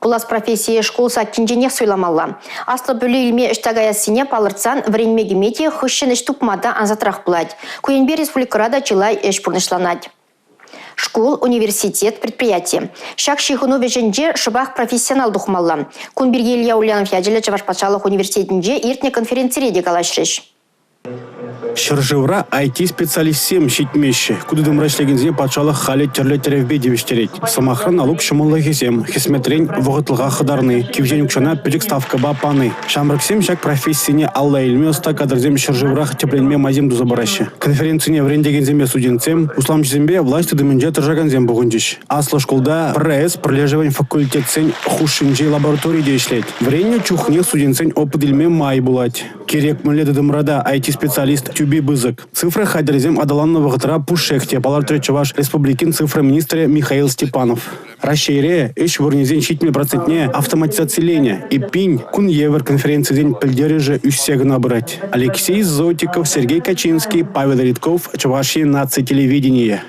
Кулас профессия школ сатчинжене сойламалла. Аслы бүлі илме іштагаясыне палыртсан вренмеги мети хыщен іштупмада анзатрах булать. Куенбе республикарада чылай эш пурнышланать. Школ, университет, предприятие. Шак шихуну веженже шыбах профессионал духмалла. Кунберге Илья Ульянов яджелі Чавашпатшалық университетінже иртне конференциреде калашрыш. Шыржывра IT-специалист-сем щитмещи, куда дымрашлегензіне патшалық халі терлі теревбе девіштерет. Самахран алуп шымылы хесем, хесметрен вғытылға қыдарны, кевжен үкшана пөжік ставкаба паны. Шамрыксем шак профессияне алла илме ұста кадрзем шыржыврақ тепленме мазем дузабарашы. Конференцияне врендегенземе студентсем, усламчызембе власты дымынже тұржаганзем бұғынжиш. Аслы школда ПРС пролеживань факультетсен хушинжей лаборатории дешлет. Вренне чухне студентсен опыт илме май булать. Керек мүледі дымрада IT-специалист Тюби Бызык. Цифры хайдерзем адаланного гатра пушехте, палар Чуваш республикин цифра министра Михаил Степанов. Расшире, ищ вурнезен щитме процентне автоматизацияления и пинь кун евер конференции день пельдереже үссега набрать. Алексей Зотиков, Сергей Качинский, Павел Ритков, Чувашия нации телевидения.